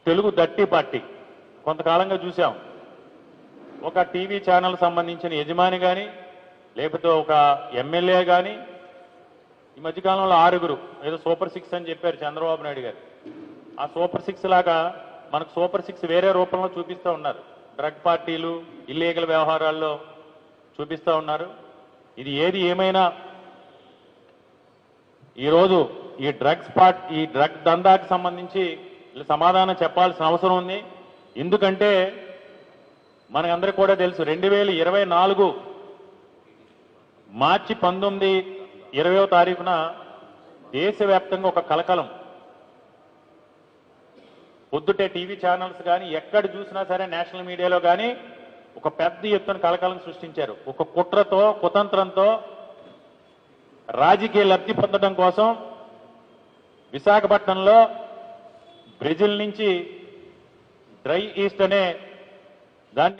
Telugu దట్టి party కొంతకాలంగా చూసాం. ఒక టీవీ ఛానల్ సంబంధించిన యజమాని కానీ లేకపోతే ఒక ఎమ్మెల్యే కానీ ఈ మధ్యకాలంలో 6 ఏదో సూపర్ 6 అని చెప్పారు చంద్రబాబు నాయుడు గారు. ఆ సూపర్ 6 లాగా మనకు సూపర్ 6 వేరే రూపంలో చూపిస్తూ ఉన్నారు. డ్రగ్ పార్టీలు, ఇల్లీగల్ వ్యవహారాల్లో చూపిస్తూ ఉన్నారు. ఇది ఏది ఏమైనా ఈరోజు ఈ డ్రగ్ దందాకి సంబంధించి సమాధానం చెప్పాల్సిన అవసరం ఉంది. ఎందుకంటే మనకందరికీ కూడా తెలుసు 2024 మార్చి 19, 20వ తారీఖున దేశవ్యాప్తంగా ఒక కలకలం. పొద్దుటే టీవీ ఛానల్స్ కానీ ఎక్కడ చూసినా సరే నేషనల్ మీడియాలో కానీ ఒక పెద్ద ఎత్తున కలకలం సృష్టించారు. ఒక కుట్రతో, కుతంత్రంతో రాజకీయ లబ్ధి పొందడం కోసం విశాఖపట్నంలో బ్రెజిల్ నుంచి డ్రై ఈస్ట్ అనే దాన్ని